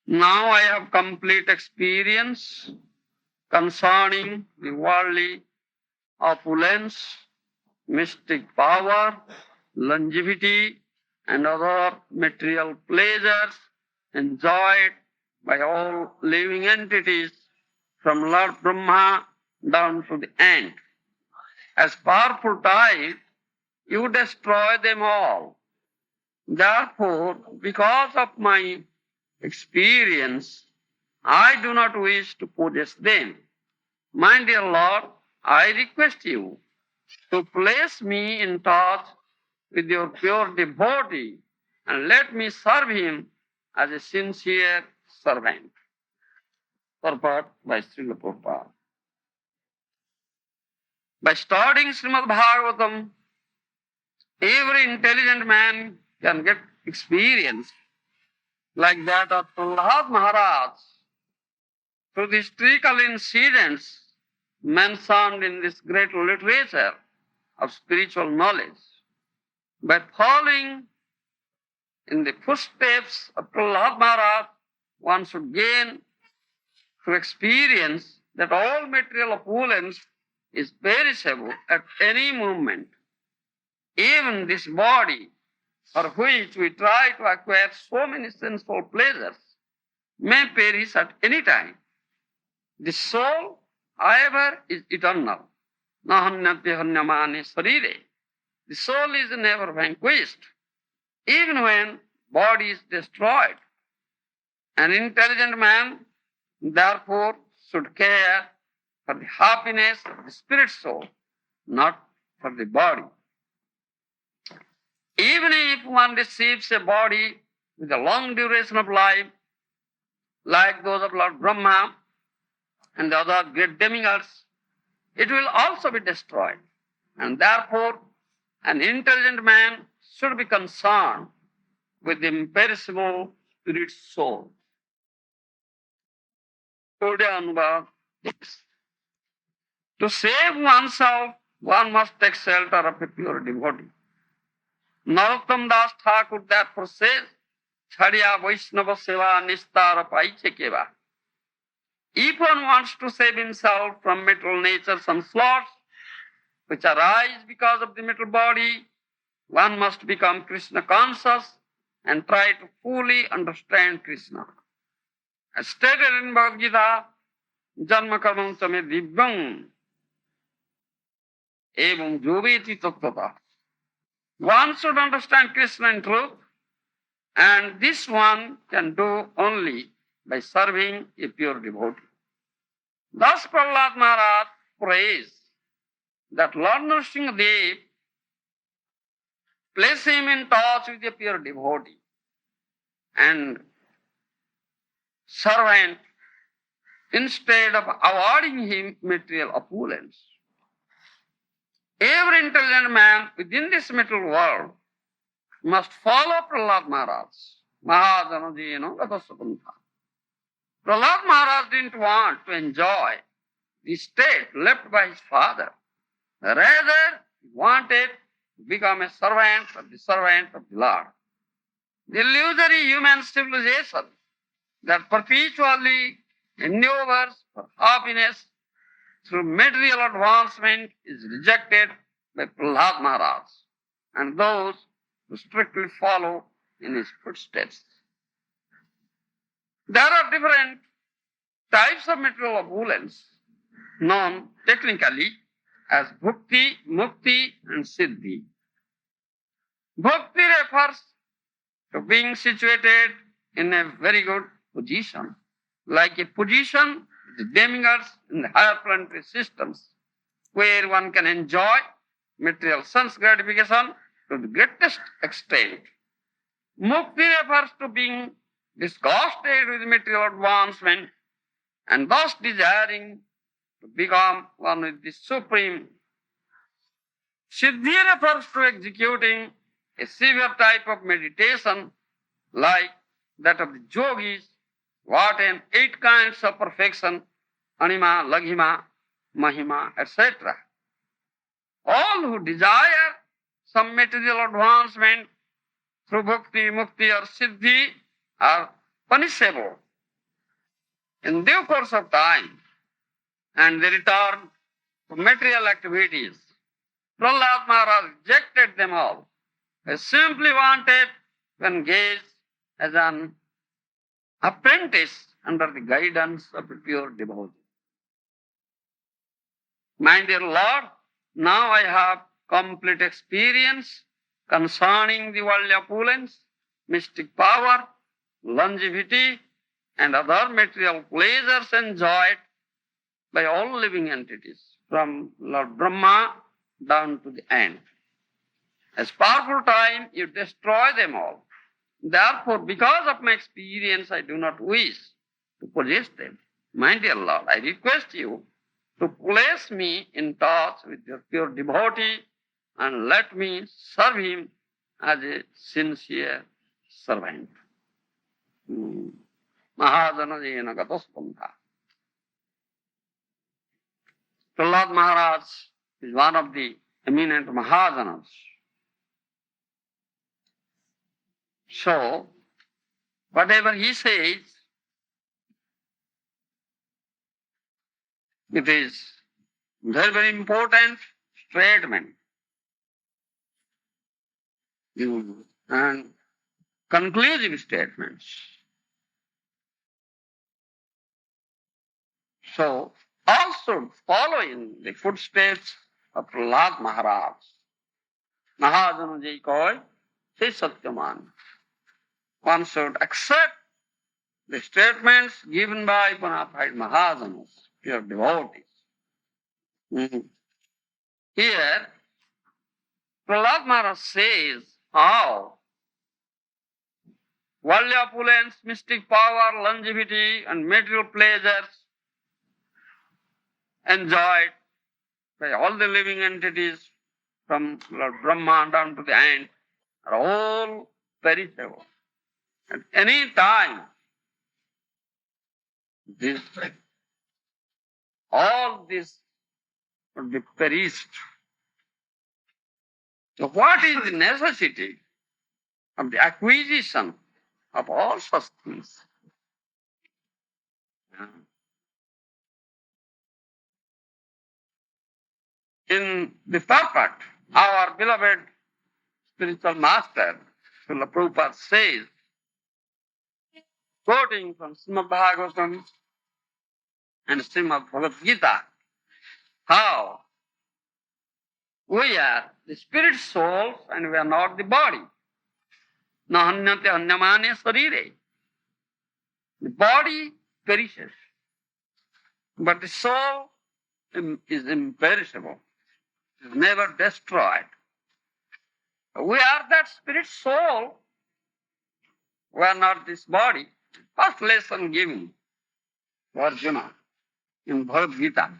Now I have complete experience concerning the worldly opulence, mystic power, longevity, and other material pleasures enjoyed by all living entities from Lord Brahma down to the ant. As powerful type, you destroy them all. Therefore, because of my experience, I do not wish to possess them. My dear Lord, I request you to place me in touch with your pure devotee and let me serve him as a sincere servant. Purport by Srila Prabhupada. By studying Srimad Bhagavatam, every intelligent man can get experience like that of Prahlad Maharaj through the historical incidents mentioned in this great literature of spiritual knowledge. By following in the footsteps of Prahlad Maharaj, one should gain through experience that all material opulence is perishable at any moment. Even this body, for which we try to acquire so many sensual pleasures, may perish at any time. The soul, however, is eternal. Nahanyate hanyamane sarire. The soul is never vanquished, even when body is destroyed. An intelligent man, therefore, should care for the happiness of the spirit soul, not for the body. Even if one receives a body with a long duration of life, like those of Lord Brahma and the other great demigods, it will also be destroyed. And therefore, an intelligent man should be concerned with the imperishable spirit soul. To save oneself, one must take shelter of a pure devotee. Narottam Das Thakur therefore says, Chhadiya Vaishnava Seva Nistara Paiche Keva. If one wants to save himself from material nature, some slots which arise because of the material body, one must become Krishna conscious and try to fully understand Krishna. As stated in Bhagavad Gita, Janma Karmam Same Divyam Evam Joveti Tattata. One should understand Krishna in truth, and this one can do only by serving a pure devotee. Thus Prahlad Maharaj prays that Lord Nrsimhadev place him in touch with a pure devotee and servant instead of awarding him material opulence. Every intelligent man within this material world must follow Prahlad Maharaj. Mahajana Gatasakuntha. Prahlad Maharaj didn't want to enjoy the state left by his father. Rather, he wanted to become a servant of the Lord. The illusory human civilization that perpetually endeavors for happiness through material advancement is rejected by Prahlad Maharaj and those who strictly follow in his footsteps. There are different types of material opulence known technically as bhukti, mukti, and siddhi. Bhakti refers to being situated in a very good position, like a position with the demigods in the higher planetary systems, where one can enjoy material sense gratification to the greatest extent. Mukti refers to being disgusted with material advancement and thus desiring to become one with the Supreme. Siddhi refers to executing a severe type of meditation like that of the yogis, who attain 8 kinds of perfection, anima, laghima, mahima, etc. All who desire some material advancement through bhakti, mukti or siddhi are punishable in due course of time, and they return to material activities. Prahlad Maharaj rejected them all. He simply wanted to engage as an apprentice under the guidance of a pure devotee. My dear Lord, now I have complete experience concerning the worldly opulence, mystic power, longevity, and other material pleasures enjoyed by all living entities, from Lord Brahma down to the end. As powerful time, you destroy them all. Therefore, because of my experience, I do not wish to possess them. My dear Lord, I request you to place me in touch with your pure devotee and let me serve him as a sincere servant. Mahajana jena gatospantha. Prahlad Maharaj is one of the eminent Mahajanas. So, whatever he says, it is very, very important statement and conclusive statements. So, all should follow in the footsteps of Prahlad Maharaj. Mahajana ji koi, se satyaman. One should accept the statements given by bona fide Mahajanas, pure devotees. Here, Prahlad Maharaj says how worldly opulence, mystic power, longevity, and material pleasures enjoyed by all the living entities from Lord Brahma down to the end are all perishable. At any time, all this would be perished. So what is the necessity of the acquisition of all such things? In the purport, our beloved spiritual master, Srila Prabhupada says, quoting from Srimad Bhagavatam and Srimad Bhagavad Gita, how we are the spirit souls and we are not the body. Na hanyate hanyamane sarire. The body perishes, but the soul is imperishable, is never destroyed. We are that spirit soul. We are not this body. First lesson given to Arjuna in Bhagavad Gita.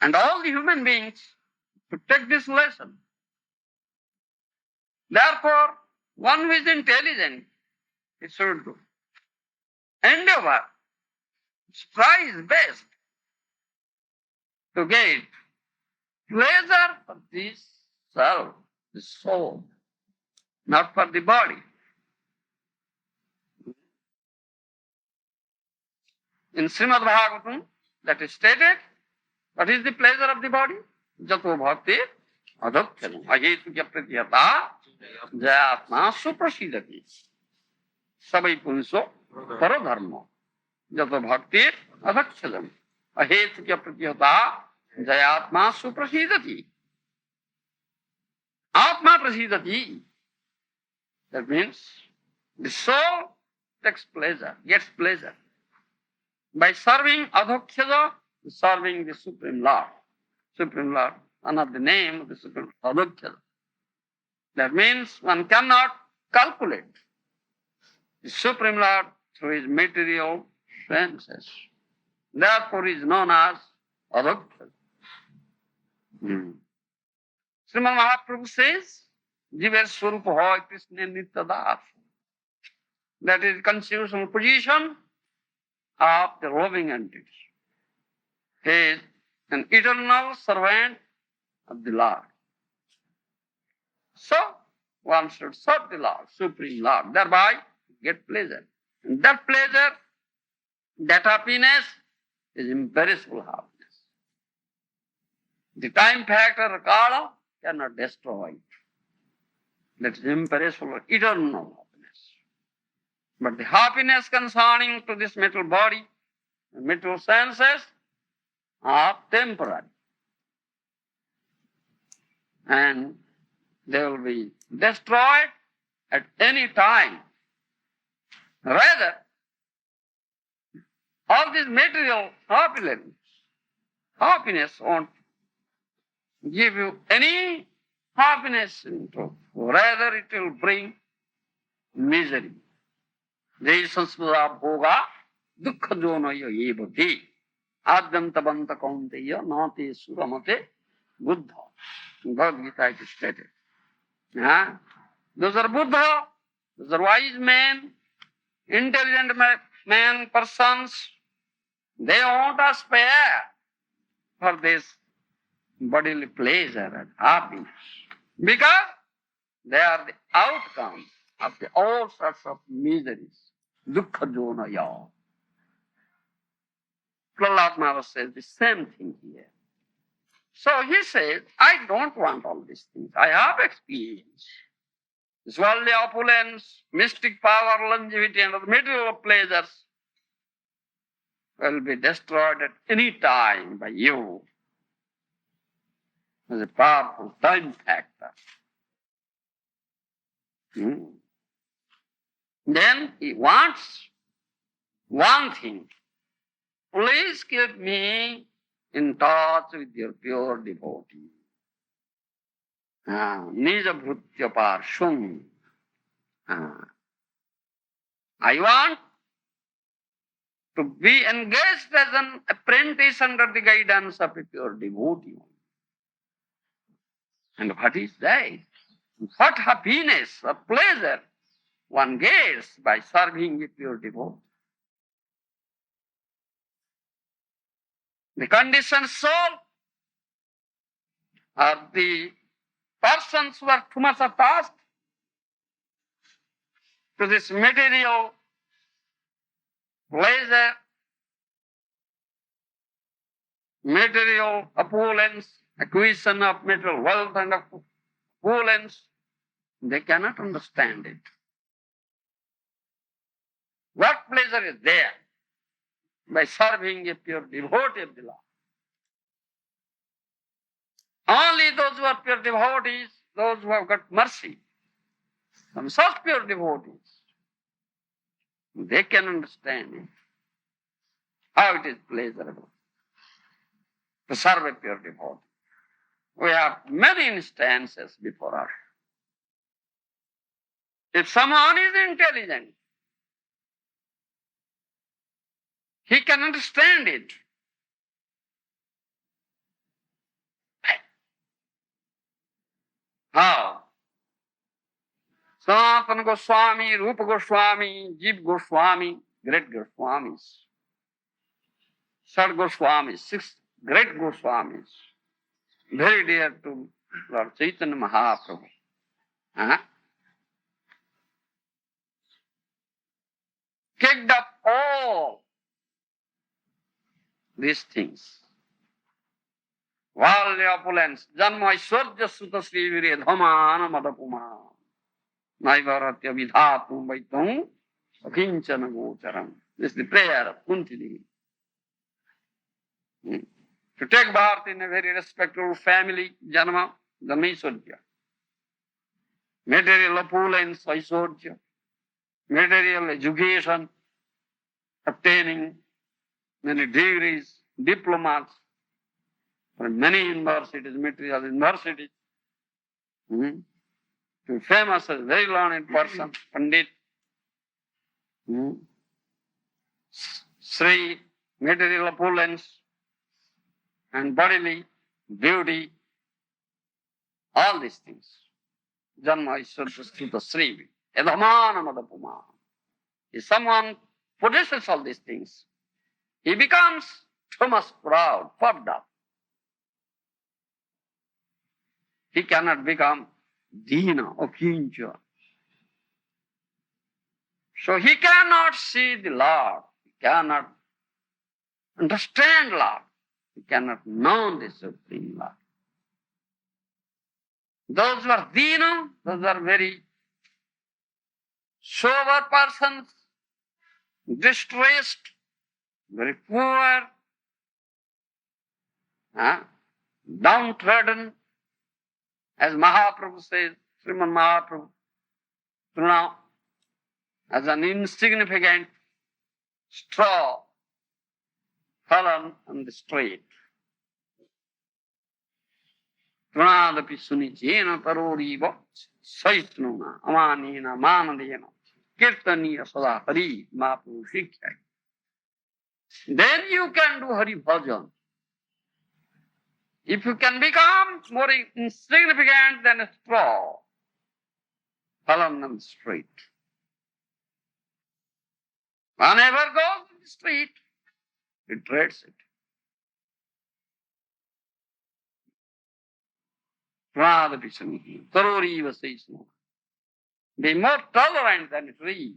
And all the human beings to take this lesson. Therefore, one who is intelligent, he should endeavor, try his best to get pleasure for this self, the soul, not for the body. In Srimad Bhagavatam, that is stated, what is the pleasure of the body? Jato bhakti adhokyanam ahetukya pratyata jayatma suprasidati sabai punso paradharma jato bhakti adhokyanam ahetukya pratyata jayatma suprasidati atma prasidati. That means the soul takes pleasure, gets pleasure by serving adhokyaja, serving the Supreme Lord. Supreme Lord, one of the name of the Supreme Adhokyaja. That means one cannot calculate the Supreme Lord through his material senses. Therefore, he is known as Adhokyaja. Srimad Mahaprabhu says, Jiva Swarupa Hoy Krishna Nityadas. That is constitutional position of the loving entity. He is an eternal servant of the Lord. So, one should serve the Lord, Supreme Lord, thereby get pleasure. And that pleasure That happiness is imperishable happiness. The time factor, Kala, cannot destroy it. That is imperishable, eternal happiness. But the happiness concerning to this mental body, mental senses, are temporary. And they will be destroyed at any time. Rather, all this material happiness won't give you any happiness in truth. Rather, it will bring misery. Jai sansmada bhoga dukkha jonayo evati adyantavanta kaunteya nate suramate buddha. Bhagavad Gita it is stated. Those are Buddha, those are wise men, intelligent men, persons. They won't aspire for this bodily pleasure and happiness because they are the outcome of all sorts of miseries. Dukkha jonaya. Prahlad Maharaj says the same thing here. So he says, I don't want all these things. I have experience. This worldly opulence, mystic power, longevity, and other material pleasures will be destroyed at any time by you as a powerful time factor. Then he wants one thing. Please keep me in touch with your pure devotee. Nija bhrutya parshum. I want to be engaged as an apprentice under the guidance of a pure devotee. And what is that? What happiness or pleasure one gets by serving a pure devotee? The conditioned soul are the persons who are too much attached to this material pleasure, material opulence, acquisition of material wealth and opulence. They cannot understand it. What pleasure is there by serving a pure devotee of the Lord? Only those who are pure devotees, those who have got mercy from such pure devotees, they can understand it, how it is pleasurable to serve a pure devotee. We have many instances before us. If someone is intelligent, he can understand it. How? Sanatana Goswami, Rupa Goswami, Jeev Goswami, great Goswamis. Sad Goswamis, 6 great Goswamis, very dear to Lord Chaitanya Mahaprabhu. Kicked up all these things. Worldly opulence, Janma Aishwarya Sutta Sri Vire Dhamana Madapuma, Naivaratya Vidhatum Vaitum, Akinchana Gocharam. This is the prayer of Kunti Devi. To take birth in a very respectable family, Janma, Aishwarya. Material opulence, Aishwarya. Material education, obtaining many degrees, diplomas from many universities, material universities. To be famous as a very learned person, Pandit. Sri, material opulence and bodily beauty, all these things. Janma Aishwarya Sthita Sri. Edhamana Madapuma. If someone possesses all these things, he becomes too much proud, puffed up. He cannot become Dina or Kincha. So he cannot see the Lord. He cannot understand love. You cannot know the supreme love. Those who are dina, those are very sober persons, distressed, very poor, downtrodden, as Mahaprabhu says, Srimad Mahaprabhu, now as an insignificant straw fallen on the street. Pranadapi sunicena paroriva saitnuna amanina manadena kirtaniya sada hari Mahaprabhu Shiksha. Then you can do Hari Bhajan. If you can become more insignificant than a straw fallen on the street, whenever goes to the street, it dreads it. Be more tolerant than a tree.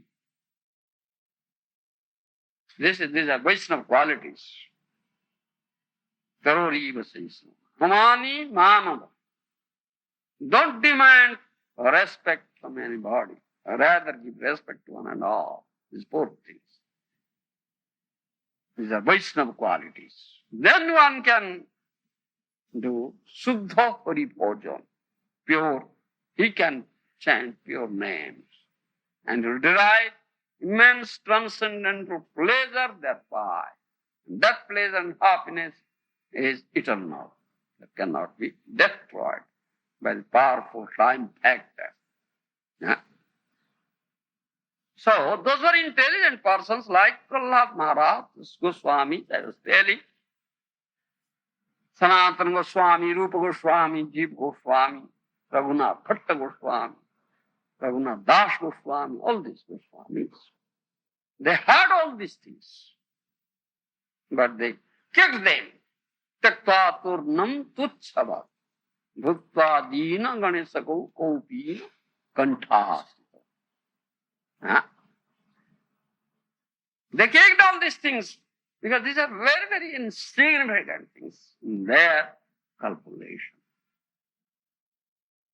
These are Vaishnava qualities. Taroriva saisno. Hamani manava. Don't demand respect from anybody. Rather give respect to one and all. These four things. These are Vaishnava qualities. Then one can do Suddha Hari Bhojan, pure. He can chant pure names and will derive immense transcendental pleasure thereby. That pleasure and happiness is eternal. That cannot be destroyed by the powerful time factor. Yeah. So, those were intelligent persons like Prahlad Maharaj, Goswami, I was telling, Sanatana Goswami, Rupa Goswami, Jeev Goswami, Raghunath Bhatta Goswami, Raghunath Das Goswami, all these Goswamis. They heard all these things, but they kicked them. Taktva turnam tuchhava, bhutva dina ganesako kopina kanthas. They kicked all these things because these are very, very insignificant things in their calculation.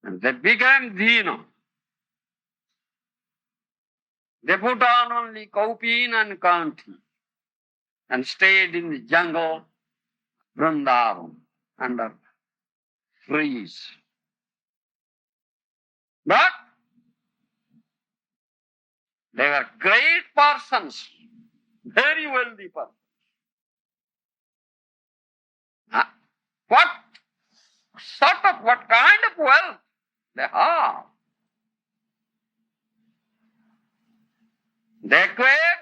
And they became dina. They put on only kaupin and kanthi and stayed in the jungle, Vrindavan, under trees. But they were great persons, very wealthy persons. What kind of wealth they have? They acquired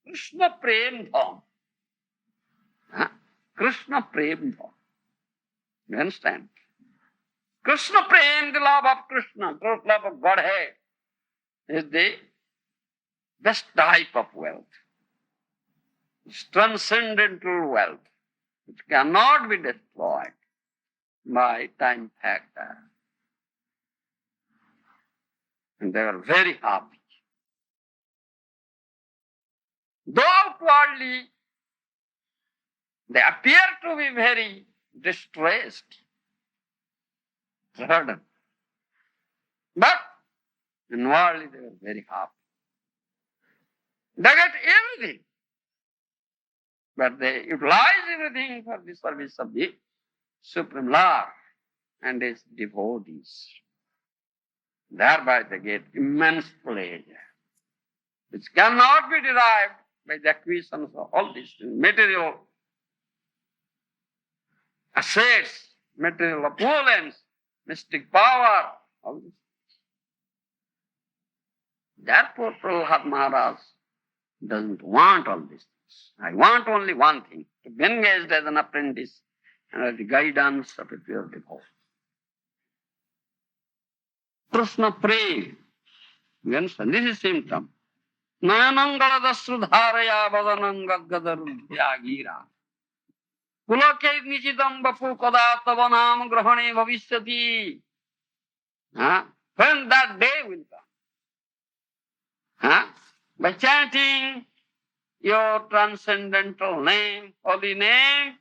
Krishna Prem Dham. Krishna Prem Dham. You understand? Krishna Prem, the love of Krishna, the love of Godhead, is the best type of wealth. It's transcendental wealth, which cannot be destroyed by time factor. And they were very happy. Though outwardly they appear to be very distressed, burdened, but inwardly they were very happy. They get everything, but they utilize everything for the service of the Supreme Lord and His devotees. Thereby they get immense pleasure, which cannot be derived by the acquisitions of all these material assets, material opulence, mystic power, all this. Therefore, Prahlad Maharaj doesn't want all these things. I want only one thing, to be engaged as an apprentice under the guidance of a pure devotee. Krishna Prem. You understand? This is symptom. Nayanangaladasrudharaya vadanangadgadarudhya gira. Kulake nichitam bapu kada tavanam grahane bhavishyati. When that day will come. By chanting your transcendental name, holy name,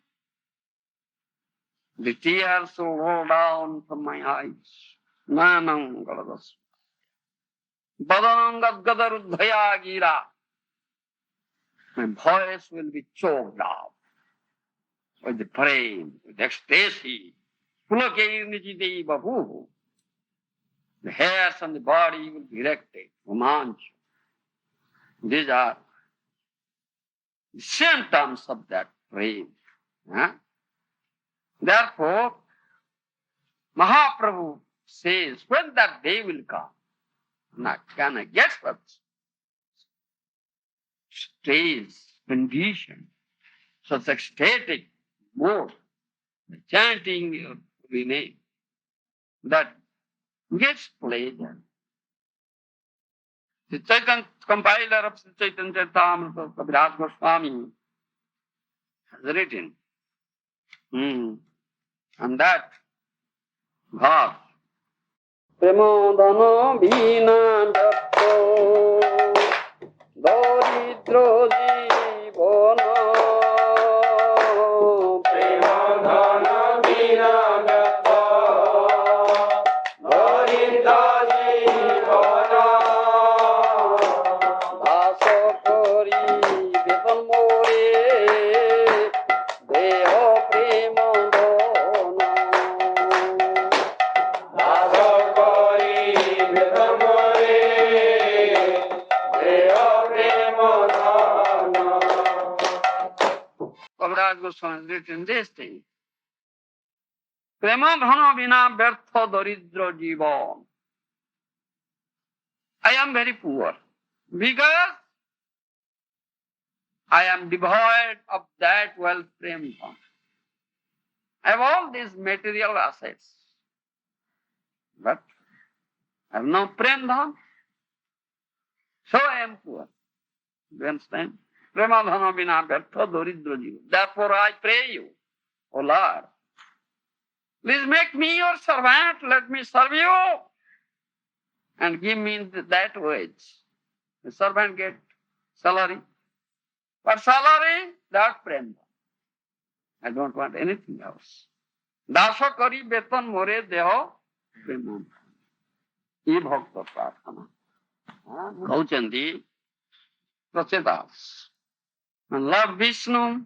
the tears will roll down from my eyes. Nanam Galadas. Badanam Gadgadarudhaya Gira. My voice will be choked out with the praise, with ecstasy. Pulakirnijide babu. The hairs on the body will be erected. Romanch. These are the symptoms of that praise. Huh? Therefore, Mahaprabhu says, when that day will come, can I get such stage, condition, such ecstatic mood, chanting your holy name, that gets pleasure. The Chaitanya, compiler of the Chaitanya Charitamrita, Kaviraj Goswami, has written, and that verse, Premodana Bhina Japto Daridro Jivana Premodana Bhina Japto Daridro Jivana Daso Kori Betan More Deho Premodana Kaviraj Goswami has written this thing. Prema dhana vina vyartha daridra jiva. I am very poor because I am devoid of that wealth prema dhana. I have all these material assets, but I have no prema dhana, so I am poor. You understand? Prema dhana vina vyartha daridra jiva. Therefore I pray you, O Lord, please make me your servant, let me serve you, and give me that wage. The servant get salary. What salary? That prema. I don't want anything else. Dasha kari betan more deho prema. Ye bhakta prarthana. Gauchandi Prachedas. And Lord Vishnu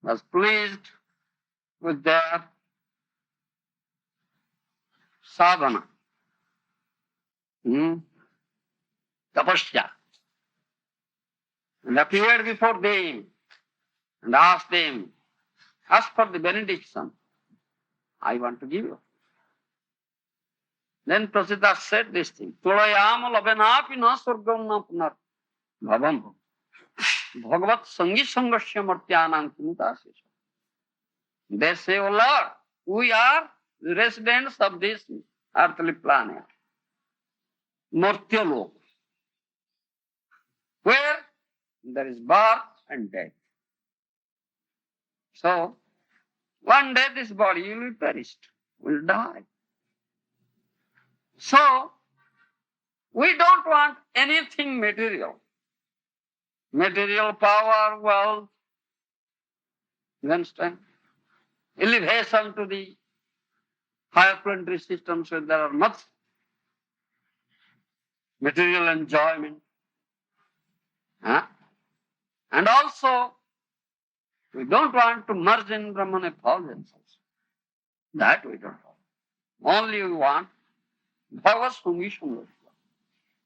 was pleased with their sadhana. Tapasya. And appeared before them and asked them, ask for the benediction. I want to give you. Then Prasiddhas said this thing, Tulayam labenapi na surgam na punar bhavam bhagavat sangi sangasya martyanam kimutasya. They say, O Lord, we are the residents of this earthly planet, Martyalok, where there is birth and death. So, one day this body will be perished, will die. So, we don't want anything material. Material power, wealth, you understand? Elevation to the higher planetary systems where there are much material enjoyment. And also, we don't want to merge in Brahman effulgence also. That we don't want. Only we want Bhagavad Sangha,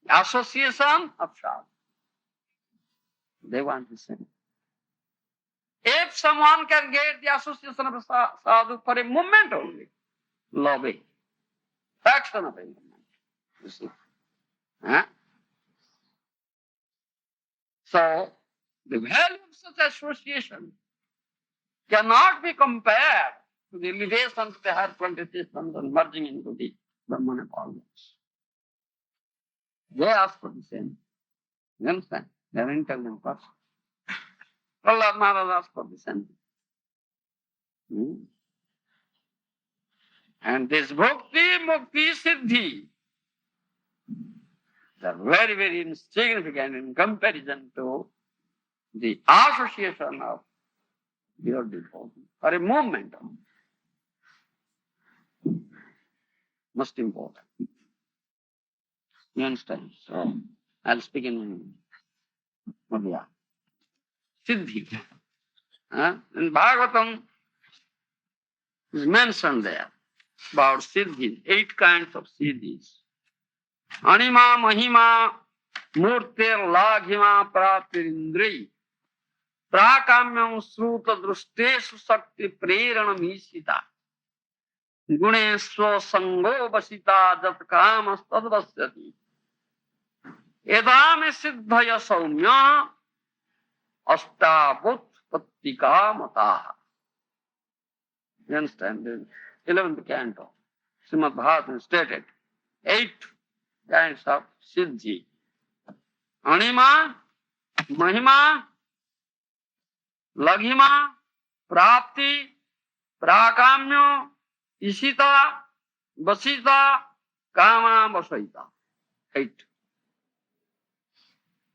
association of sadhu. They want the same. If someone can get the association of sadhu for a moment only, love it, fraction of a moment, you see. So, the value of such association cannot be compared to the elevation of the higher planetary systems and merging into the Brahman effulgence. They ask for the same. You understand? They are intelligent person. Prahlad Maharaj asked for the same. And this bhakti, mukti, siddhi, they are very, very insignificant in comparison to the association of your devotee for a moment. Most important. You understand? So, I'll speak in Madhya. Siddhi. In Bhagavatam is mentioned there about siddhis, 8 kinds of siddhis. Anima, Mahima, Murtir, Laghima, Pratirindri, Prakamyam, Sruta, Drusteshu, Sakti, Preranam, Ishita, Guneswa, Sango, Vasita, Jat Kamas, Tadvasyati, Edame Siddhaya Saumya, Ashtabut, Pattika, Mataha. You understand? The 11th canto, Srimad Bhagavatam stated 8 kinds of siddhi. Anima, Mahima, Laghima, Prapti, Prakamyo, Ishita, Vasita, Kama, Vasaita. 8.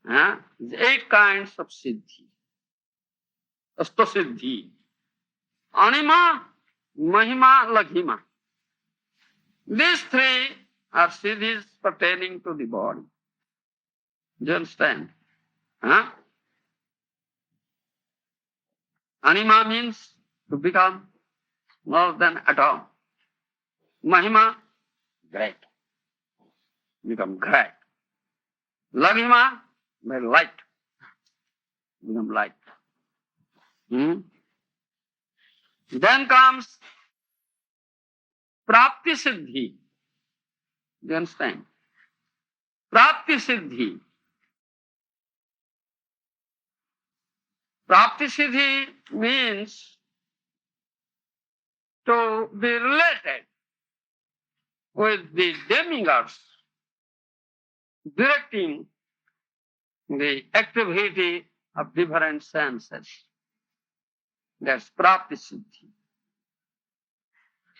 8 kinds of siddhi. Asta siddhi. Anima, Mahima, Laghima. These 3 are siddhis pertaining to the body. Do you understand? Anima means to become more than atom. Mahima, great. Become great. Laghima, very light. Become light. Then comes Prapti Siddhi. Do you understand? Prapti Siddhi. Prapti Siddhi means to be related with the demigods, directing the activity of different senses. That's Prapti Siddhi.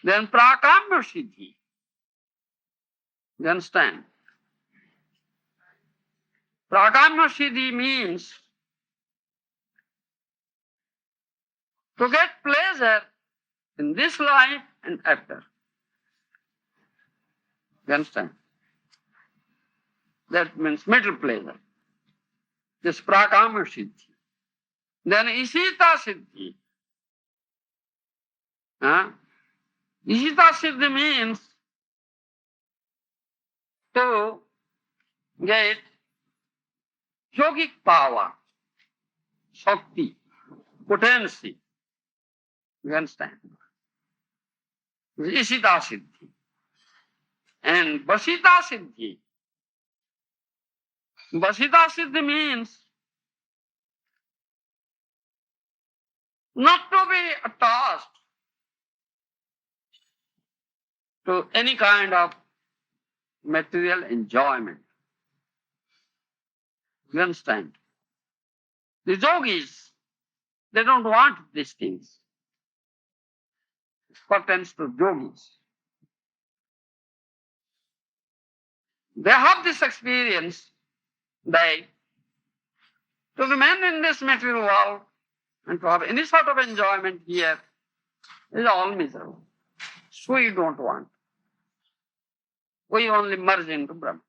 Then Prakamya Siddhi. You understand? Prakamya Siddhi means to get pleasure in this life and after. You understand? That means mental pleasure. This Prakamya Siddhi. Then Ishita Siddhi. Ishita Siddhi means to get yogic power, shakti, potency. You understand? Ishita Siddhi. And Vasita Siddhi. Vasita Siddhi means not to be attached to any kind of material enjoyment. You understand? The yogis, they don't want these things. It pertains to yogis. They have this experience that to remain in this material world and to have any sort of enjoyment here is all miserable. So we don't want. We only merge into Brahma.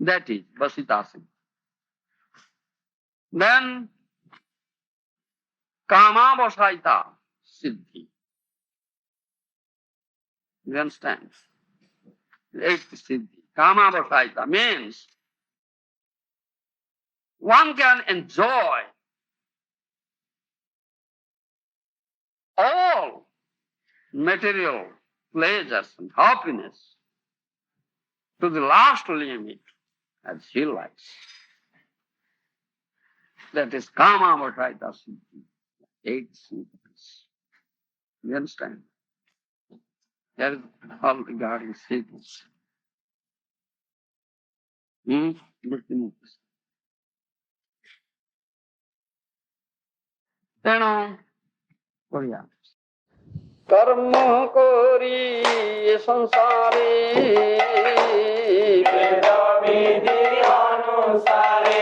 That is Vasita Siddhi. Then Kama Vasaita Siddhi. You understand? 8th Siddhi. Kama Vasaita means one can enjoy all material pleasures and happiness to the last limit as he likes. That is Kama Vasaita Siddhi. 8 siddhis. You understand? That is all regarding siddhis. ତେଣୁ ବଢିଆ କର୍ମ କରି ସଂସାରେ ବେଦ ବିଧି ଅନୁସାରେ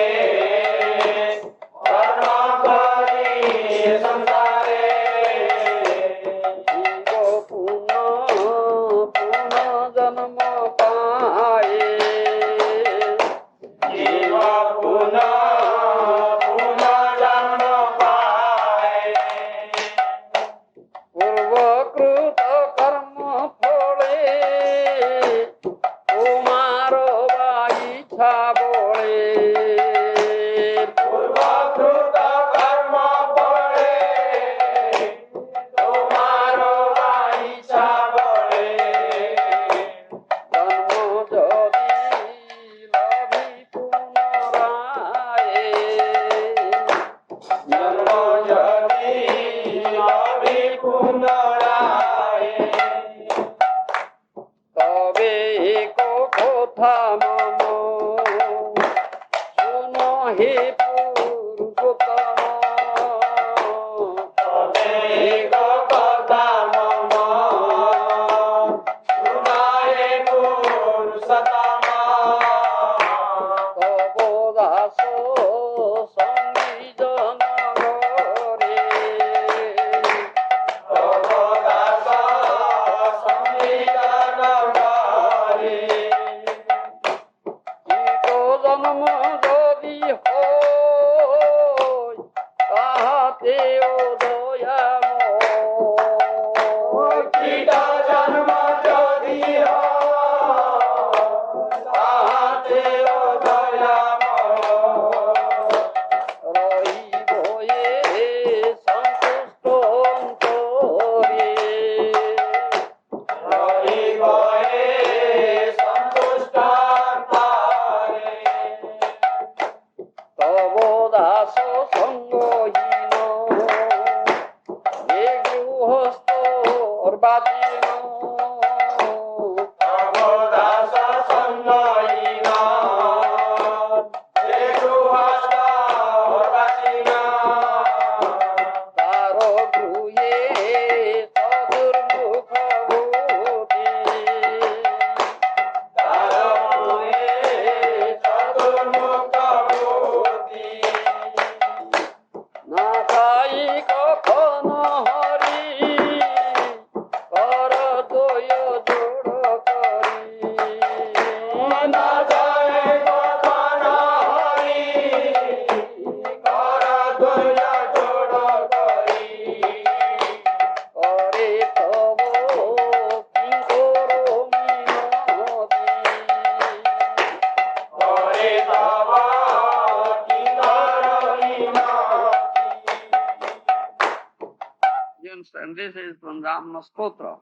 And this is from Ramana Stotra.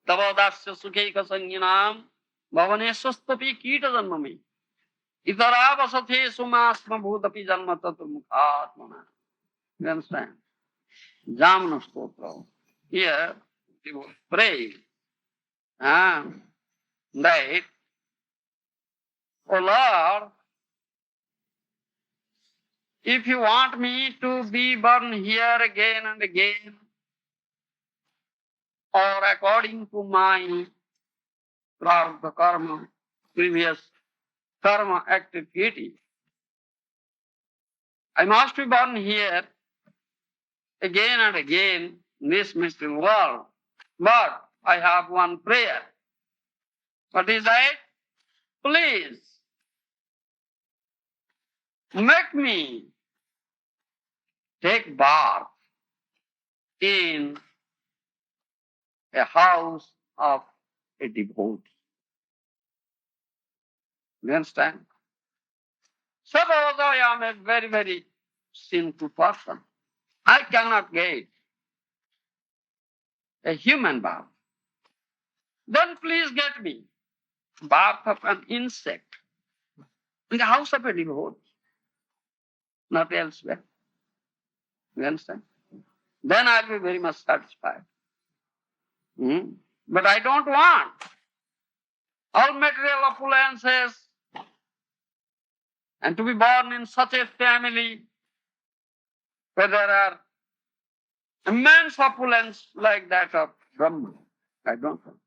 Tavadasya sukeka sanginam Bhubaneswar kita janmami Itarabasathe sumasma bhutapi janma tatu mukhatmana. You understand? Ramana Stotra. Here, he will pray that, O Lord, if you want me to be born here again and again, or according to my prarabdha karma, previous karma activity, I must be born here again and again in this material world. But I have one prayer. What is that? Please make me take birth in a house of a devotee. You understand? Suppose I am a very, very sinful person. I cannot get a human birth. Then please get me birth of an insect in the house of a devotee, not elsewhere. You understand? Then I'll be very much satisfied. But I don't want all material opulences and to be born in such a family where there are immense opulence like that of Brahma. I don't want.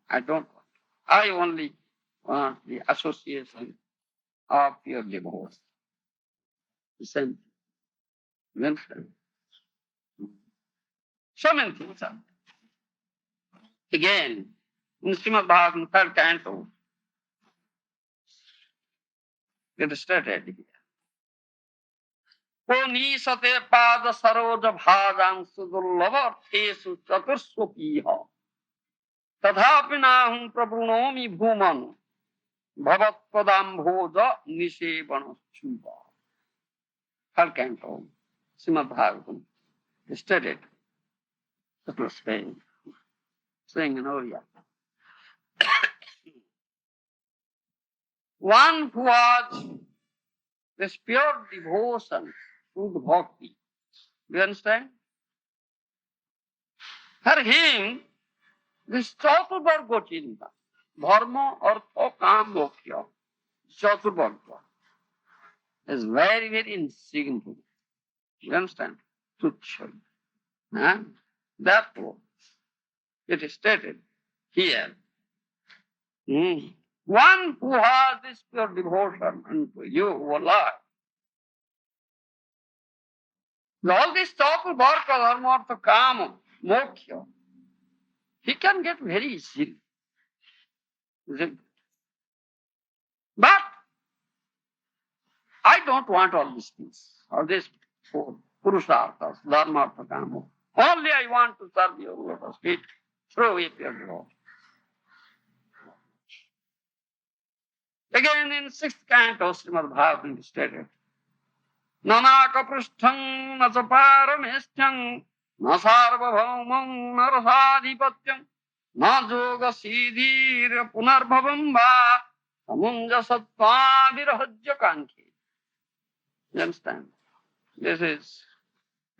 I don't want. I only want the association of your devotees. The same thing. You understand? So many things are. Again, in Srimad Bhagavatam, third canto, it started here. Ponisate pada saroja bhajang sudurlava tesu chaturswapiha tadhapi nahum prabhunomi bhuman bhavat padam bhoja nisevana chuva. Third canto, Srimad Bhagavatam, started. It was saying in Oriya. One who was this pure devotion, Shuddha Bhakti. Do you understand? For him, this Chaturvarga Chinta, Dharma, Artha, Kam, Moksha, Chaturvarga is very, very insignificant. You understand? Tuchya. Huh? Therefore, it is stated here. One who has this pure devotion unto you, O Lord, all this Chaturvarga, dharma, artha, kama, moksha, he can get very easily. Isn't it? But I don't want all these things, all these four purusharthas, dharma, artha, kama. Only I want to serve your lotus feet through a pure devotion. Again in 6th canto, Srimad Bhagavatam is stated, Nanaka prasthang na saparamesthang na sarvabhaumam na rasadhipatyam na yoga siddhir punarbhavam va samunja sattva virahajya kankhi. You understand? This is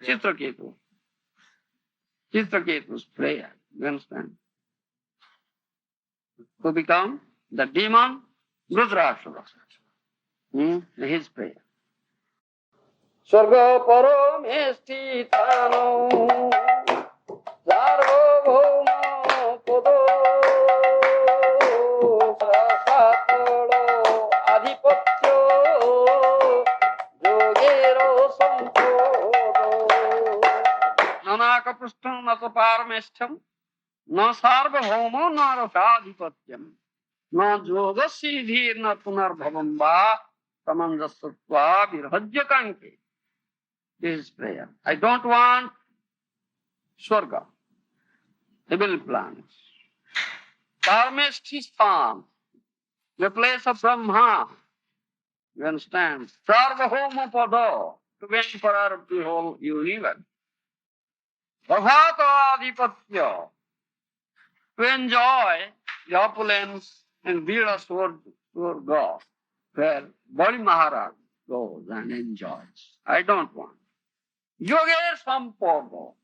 Chitraketu's prayer. You understand? To become the demon Rudrasura. His prayer. Sarva paramesthitano sarvabhauma podo prasatalo adhipatyo yogero sampodo nanaka prastham nasa paramestham na sarvabhauma na rasadhipatyam na yoga siddhir na punarbhavam va samanjasatva virahajya kankhe. This is prayer. I don't want Swarga, heavenly planets. Parmesthisthan, the place of Brahma. You understand? Sarvabhauma pada, to be emperor of the whole universe. Bhavata adhipatya, to enjoy the opulence and Vira Swarga, where Bali Maharaja goes and enjoys. I don't want. Yoga sampogo.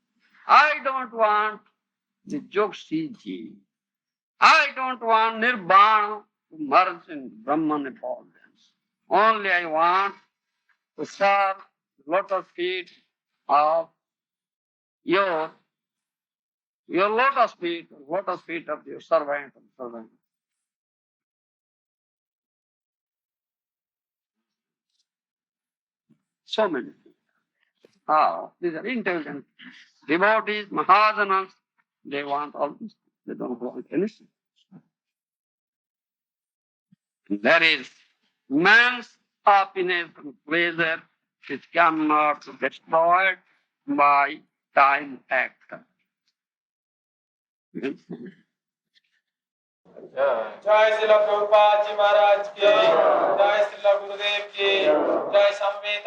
I don't want the Jogsiddhi. I don't want Nirbana to merge in Brahman abundance. Only I want to serve the lotus feet of your lotus feet of your servant and servant. So many things. These are intelligent devotees, Mahajanas. They want all this. They don't want anything. There is man's happiness and pleasure which cannot be destroyed by time factor. जय श्रील प्रभुपाद जी महाराज की जय श्रील गुरुदेव की जय संवेद